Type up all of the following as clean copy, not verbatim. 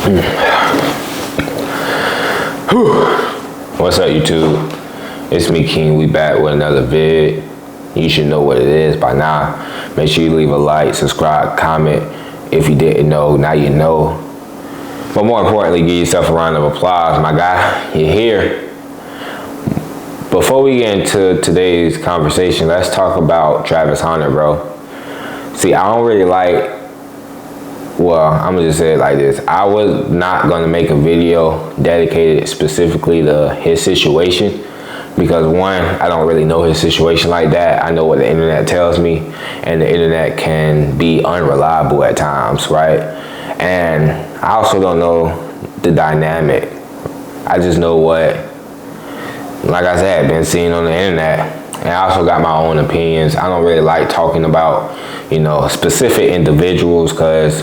What's up, YouTube? It's me, King. We back with another vid. You should know what it is by now. Make sure you leave a like, subscribe, comment. If you didn't know, now you know. But more importantly, give yourself a round of applause, my guy. You're here. Before we get into today's conversation, let's talk about Travis Hunter, bro. See, I don't really like, well, I'm gonna just say it like this. I was not gonna make a video dedicated specifically to his situation because one, I don't really know his situation like that. I know what the internet tells me, and the internet can be unreliable at times, right? And I also don't know the dynamic. I just know what, like I said, been seeing on the internet. And I also got my own opinions. I don't really like talking about, specific individuals because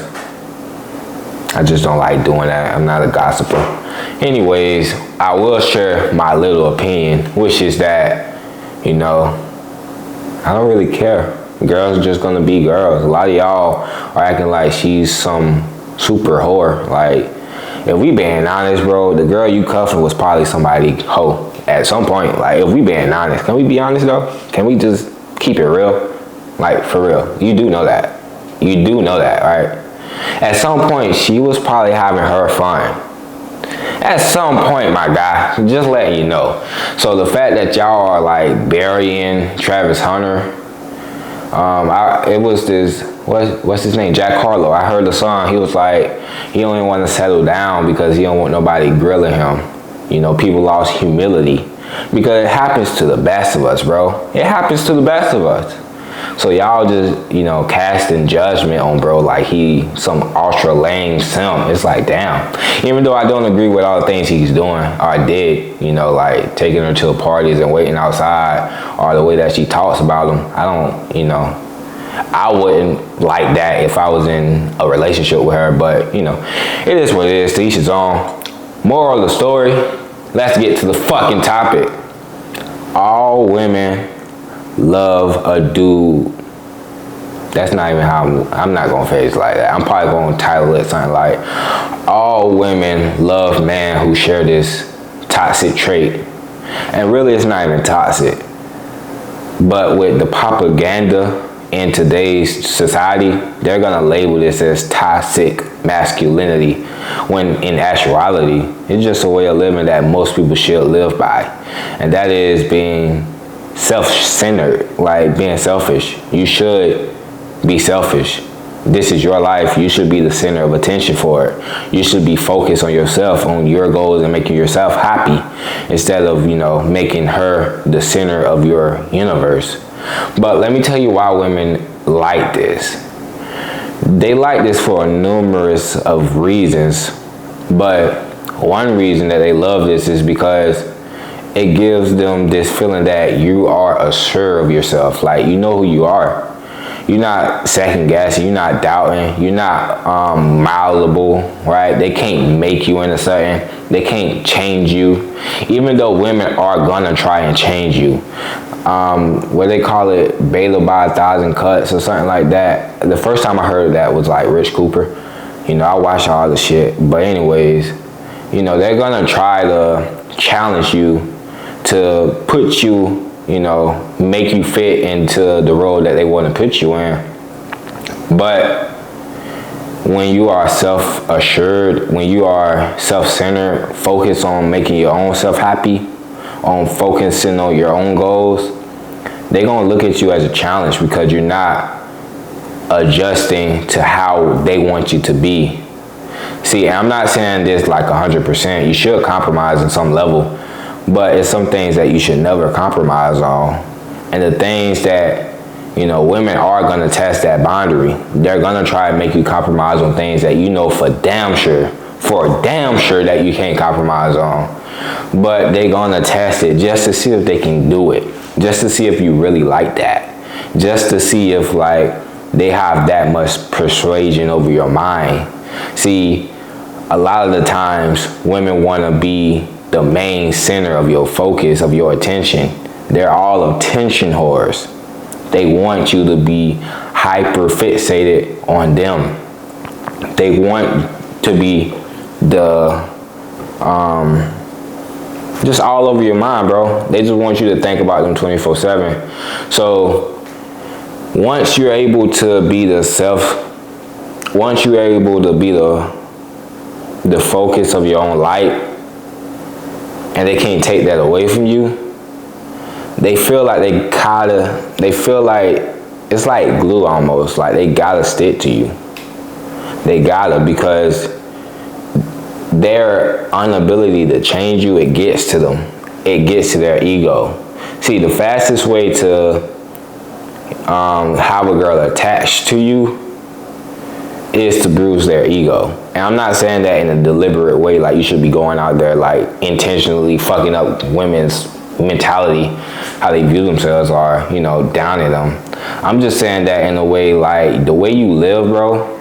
I just don't like doing that. I'm not a gossiper. Anyways, I will share my little opinion, which is that, I don't really care. Girls are just gonna be girls. A lot of y'all are acting like she's some super whore. Like, if we being honest, bro, the girl you cuffing was probably somebody hoe at some point. Like, if we being honest, can we be honest though? Can we just keep it real? Like, for real. You do know that. You do know that, right? At some point, she was probably having her fun. At some point, my guy, just letting you know. So the fact that y'all are like burying Travis Hunter, it was this, what's his name? Jack Harlow. I heard the song. He was like, he only want to settle down because he don't want nobody grilling him. People lost humility because it happens to the best of us, bro. It happens to the best of us. So y'all just, casting judgment on bro like he some ultra lame simp. It's like, damn. Even though I don't agree with all the things he's doing or did, like taking her to parties and waiting outside, or the way that she talks about him, I don't, I wouldn't like that if I was in a relationship with her. But, it is what it is. To each his own. Moral of the story, let's get to the fucking topic. All women love a dude. That's not even how I'm not gonna phrase it like that. I'm probably gonna title it something like, all women love men who share this toxic trait. And really it's not even toxic. But with the propaganda in today's society, they're gonna label this as toxic masculinity, when in actuality, it's just a way of living that most people should live by. And that is being self-centered, like being selfish. You should be selfish. This is your life. You should be the center of attention for it. You should be focused on yourself, on your goals, and making yourself happy instead of, making her the center of your universe. But let me tell you why women like this. They like this for numerous of reasons, but one reason that they love this is because it gives them this feeling that you are assured of yourself. Like, you know who you are. You're not second guessing. You're not doubting. You're not malleable, right? They can't make you into something. They can't change you. Even though women are gonna try and change you. What they call it, Baylor by 1,000 cuts or something like that. The first time I heard that was like Rich Cooper. I watch all the shit. But anyways, they're gonna try to challenge you to put you, make you fit into the role that they want to put you in. But when you are self-assured, when you are self-centered, focused on making your own self happy, on focusing on your own goals, they're going to look at you as a challenge because you're not adjusting to how they want you to be. See, I'm not saying this like 100%. You should compromise in some level. But it's some things that you should never compromise on. And the things that, women are going to test that boundary. They're going to try to make you compromise on things that for damn sure that you can't compromise on. But they're going to test it just to see if they can do it. Just to see if you really like that. Just to see if, they have that much persuasion over your mind. See, a lot of the times, women want to be the main center of your focus, of your attention. They're all attention whores. They want you to be hyper fixated on them. They want to be just all over your mind, bro. They just want you to think about them 24/7. So once you're able to be the focus of your own light, and they can't take that away from you, they feel like it's like glue almost, like they gotta stick to you. They gotta, because their inability to change you, it gets to them. It gets to their ego. See, the fastest way to have a girl attached to you is to bruise their ego. And I'm not saying that in a deliberate way, like you should be going out there like intentionally fucking up women's mentality, how they view themselves, or, you know, downing them. I'm just saying that in a way, like the way you live, bro,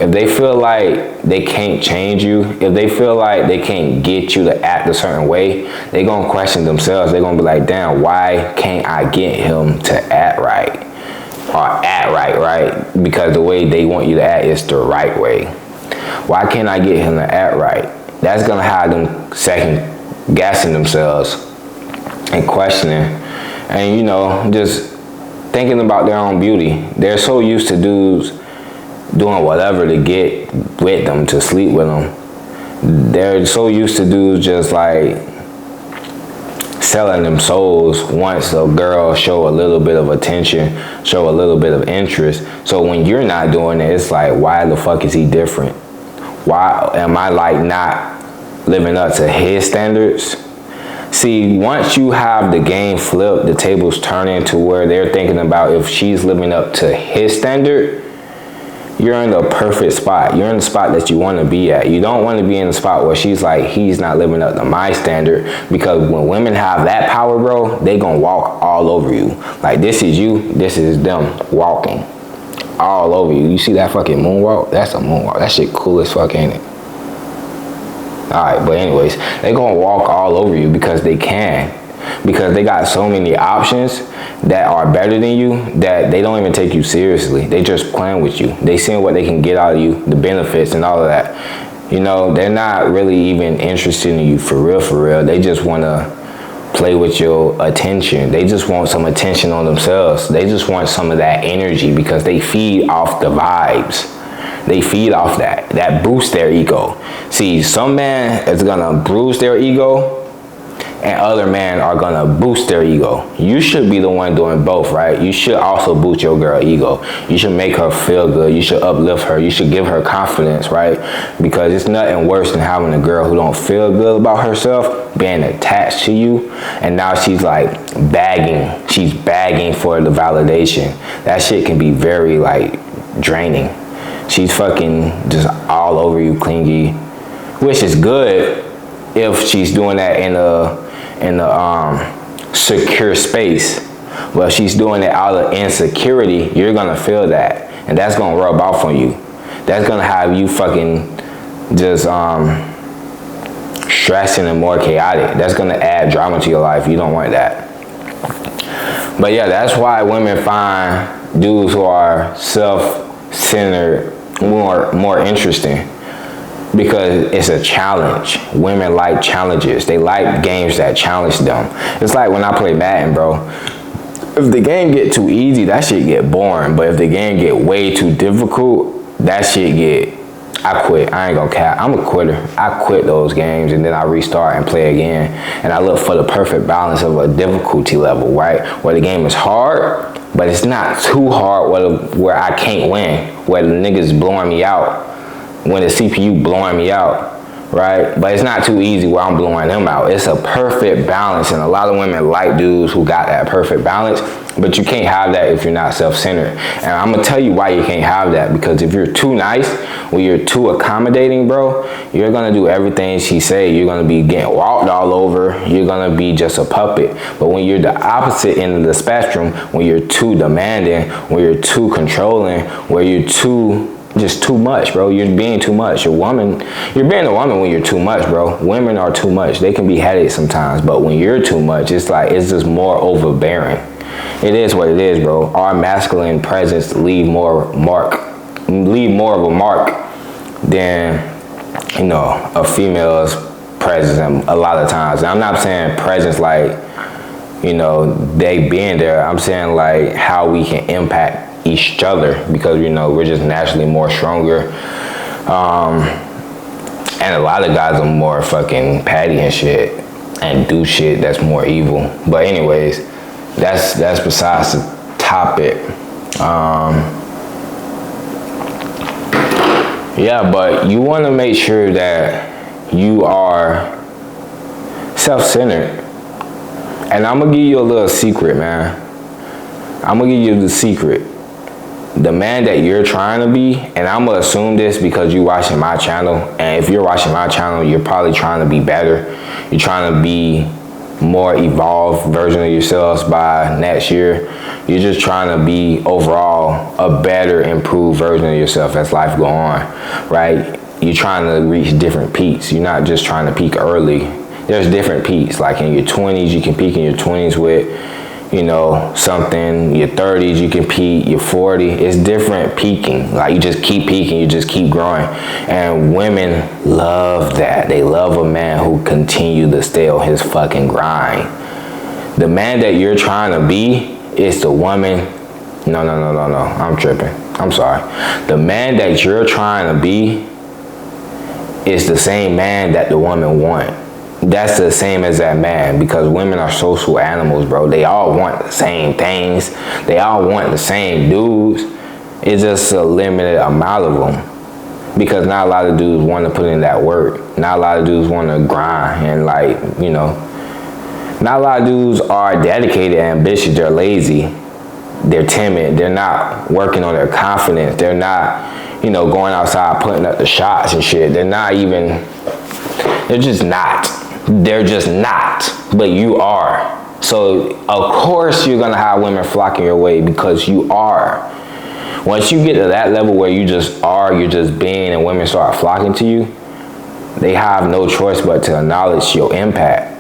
if they feel like they can't change you, if they feel like they can't get you to act a certain way, they gonna question themselves. They're gonna be like, damn, why can't I get him to act right? Or act right? Because the way they want you to act is the right way. Why can't I get him to act right? That's gonna have them second guessing themselves and questioning, and, you know, just thinking about their own beauty. They're so used to dudes doing whatever to get with them, to sleep with them. They're so used to dudes just like selling them souls once a girl show a little bit of attention, show a little bit of interest. So when you're not doing it, it's like, why the fuck is he different? Why am I like not living up to his standards? See, once you have the game flipped, the tables turning to where they're thinking about if she's living up to his standard, you're in the perfect spot. You're in the spot that you want to be at. You don't want to be in the spot where she's like, he's not living up to my standard. Because when women have that power, bro, they gonna walk all over you. Like, this is you, this is them walking all over you. You see that fucking moonwalk? That's a moonwalk. That shit cool as fuck, ain't it? Alright, but anyways, they gonna walk all over you because they can. Because they got so many options that are better than you that they don't even take you seriously. They just playing with you. They seeing what they can get out of you, the benefits and all of that. You know, they're not really even interested in you for real. They just want to play with your attention. They just want some attention on themselves. They just want some of that energy because they feed off the vibes. They feed off that. That boosts their ego. See, some man is gonna bruise their ego, and other men are gonna boost their ego. You should be the one doing both, right? You should also boost your girl ego. You should make her feel good. You should uplift her. You should give her confidence, right? Because it's nothing worse than having a girl who don't feel good about herself being attached to you, and now she's like begging. She's begging for the validation. That shit can be very like draining. She's fucking just all over you, clingy, which is good if she's doing that in a secure space. Well, she's doing it out of insecurity. You're gonna feel that, and that's gonna rub off on you. That's gonna have you fucking just stressing and more chaotic. That's gonna add drama to your life. You don't want that. But yeah, that's why women find dudes who are self-centered more interesting. Because it's a challenge. Women like challenges. They like games that challenge them. It's like when I play Madden, bro. If the game get too easy, that shit get boring. But if the game get way too difficult, that shit get, I quit. I ain't gonna cap. I'm a quitter. I quit those games and then I restart and play again. And I look for the perfect balance of a difficulty level, right? Where the game is hard, but it's not too hard where I can't win. Where the niggas blowing me out. When the CPU blowing me out, right? But it's not too easy where I'm blowing them out. It's a perfect balance, and a lot of women like dudes who got that perfect balance, but you can't have that if you're not self-centered. And I'm gonna tell you why you can't have that, because if you're too nice, when you're too accommodating, bro, you're gonna do everything she say. You're gonna be getting walked all over. You're gonna be just a puppet. But when you're the opposite end of the spectrum, when you're too demanding, when you're too controlling, where you're just too much, bro. You're being too much. You're being a woman when you're too much, bro. Women are too much. They can be headaches sometimes, but when you're too much, it's just more overbearing. It is what it is, bro. Our masculine presence leave more of a mark than you know, a female's presence a lot of times. And I'm not saying presence like, you know, they being there. I'm saying like how we can impact each other, because, you know, we're just naturally more stronger. And a lot of guys are more fucking patty and shit and do shit that's more evil. But anyways, that's besides the topic. Yeah, but you want to make sure that you are self-centered. And I'm going to give you a little secret, man. I'm going to give you the secret. The man that you're trying to be, and I'm going to assume this because you're watching my channel, and if you're watching my channel, you're probably trying to be better. You're trying to be more evolved version of yourselves by next year. You're just trying to be overall a better, improved version of yourself as life go on, right? You're trying to reach different peaks. You're not just trying to peak early. There's different peaks. Like in your 20s, you can peak in your 20s with, you know, something. Your 30s, you can peak. Your 40, it's different peaking. Like you just keep peaking, you just keep growing. And women love that. They love a man who continue to stay on his fucking grind. The man that you're trying to be is the woman. No. I'm tripping. I'm sorry. The man that you're trying to be is the same man that the woman want. That's the same as that man, because women are social animals, bro. They all want the same things. They all want the same dudes. It's just a limited amount of them, because not a lot of dudes want to put in that work. Not a lot of dudes want to grind, and like, you know, not a lot of dudes are dedicated and ambitious. They're lazy. They're timid. They're not working on their confidence. They're not, you know, going outside putting up the shots and shit. They're not even, they're just not. They're just not, but you are. So of course you're gonna have women flocking your way, because you are. Once you get to that level where you just are, you're just being, and women start flocking to you, they have no choice but to acknowledge your impact.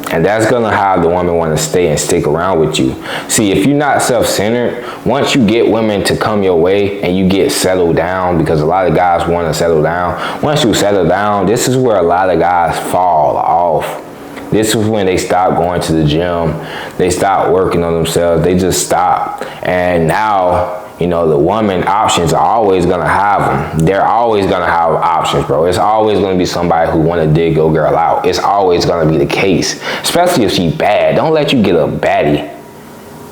And that's gonna have the woman want to stay and stick around with you. See, if you're not self-centered, once you get women to come your way and you get settled down, because a lot of guys want to settle down. Once you settle down, this is where a lot of guys fall off. This is when they stop going to the gym. They stop working on themselves. They just stop. And now, you know, the woman options are always going to have them. They're always going to have options, bro. It's always going to be somebody who want to dig your girl out. It's always going to be the case, especially if she's bad. Don't let you get a baddie.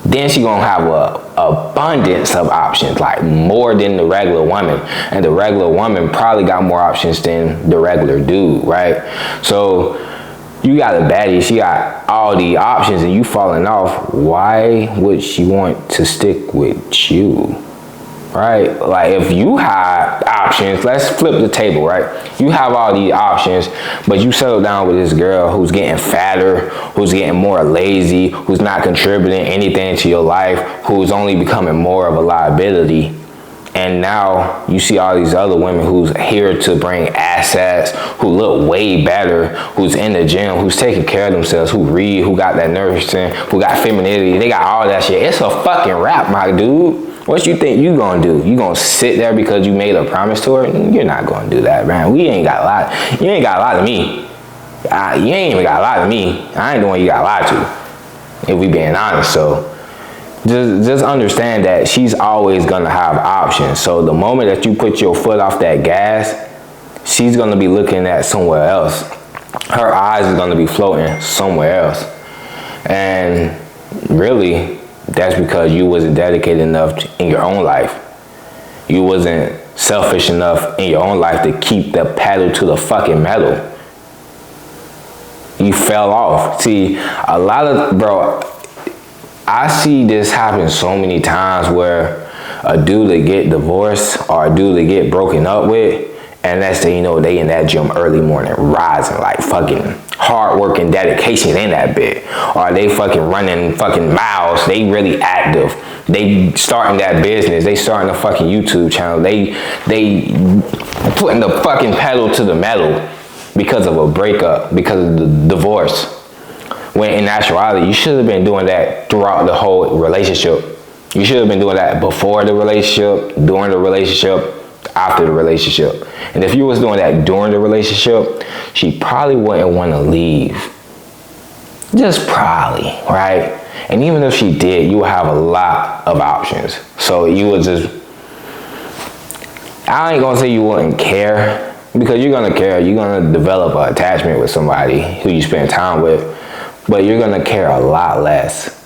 Then she going to have a abundance of options, like more than the regular woman. And the regular woman probably got more options than the regular dude, right? So you got a baddie, she got all the options, and you falling off. Why would she want to stick with you, right? Like if you have options, let's flip the table, right? You have all these options, but you settle down with this girl who's getting fatter, who's getting more lazy, who's not contributing anything to your life, who's only becoming more of a liability. And now you see all these other women who's here to bring assets, who look way better, who's in the gym, who's taking care of themselves, who read, who got that nursing, who got femininity. They got all that shit. It's a fucking wrap, my dude. What you think you gonna do? You gonna sit there because you made a promise to her? You're not gonna do that, man. We ain't got a lot. You ain't got a lot of me. You ain't even got a lot of me. I ain't the one you got a lot to, if we being honest. So just understand that she's always gonna have options. So the moment that you put your foot off that gas, she's gonna be looking at somewhere else. Her eyes is gonna be floating somewhere else. And really, that's because you wasn't dedicated enough in your own life. You wasn't selfish enough in your own life to keep the pedal to the fucking metal. You fell off. See, a lot of, bro, I see this happen so many times where a dude that get divorced or a dude that get broken up with, and next thing you know, they in that gym early morning, rising, like fucking hard work and dedication in that bit. Or they fucking running fucking miles, they really active. They starting that business, they starting a fucking YouTube channel. They putting the fucking pedal to the metal because of a breakup, because of the divorce. When in actuality, you should have been doing that throughout the whole relationship. You should have been doing that before the relationship, during the relationship, after the relationship. And if you was doing that during the relationship, she probably wouldn't want to leave. Just probably, right? And even if she did, you would have a lot of options. So you would just, I ain't gonna say you wouldn't care, because you're gonna care. You're gonna develop an attachment with somebody who you spend time with, but you're gonna care a lot less.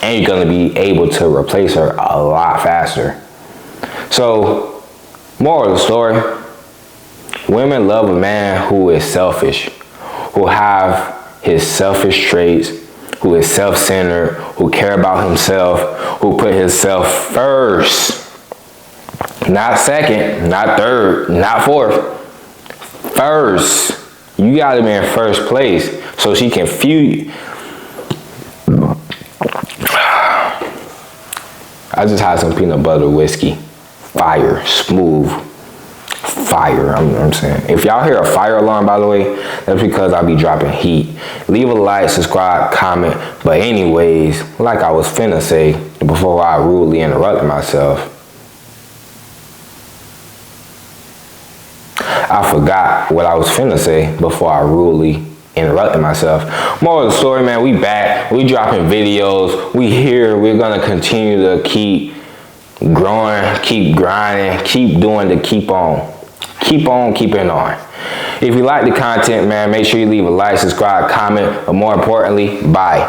And you're gonna be able to replace her a lot faster. So, moral of the story, women love a man who is selfish, who have his selfish traits, who is self-centered, who care about himself, who put himself first. Not second, not third, not fourth. First. You gotta be in first place so she can feel you. I just had some peanut butter whiskey. Fire, smooth. Fire, I'm saying. If y'all hear a fire alarm, by the way, that's because I be dropping heat. Leave a like, subscribe, comment. But anyways, like I was finna say before I rudely interrupted myself, I forgot what I was finna say before I rudely interrupted myself. Moral of the story, man, we back. We dropping videos. We here. We're gonna continue to keep growing, keep grinding, keep doing the keep on. Keep on keeping on. If you like the content, man, make sure you leave a like, subscribe, comment, but more importantly, bye.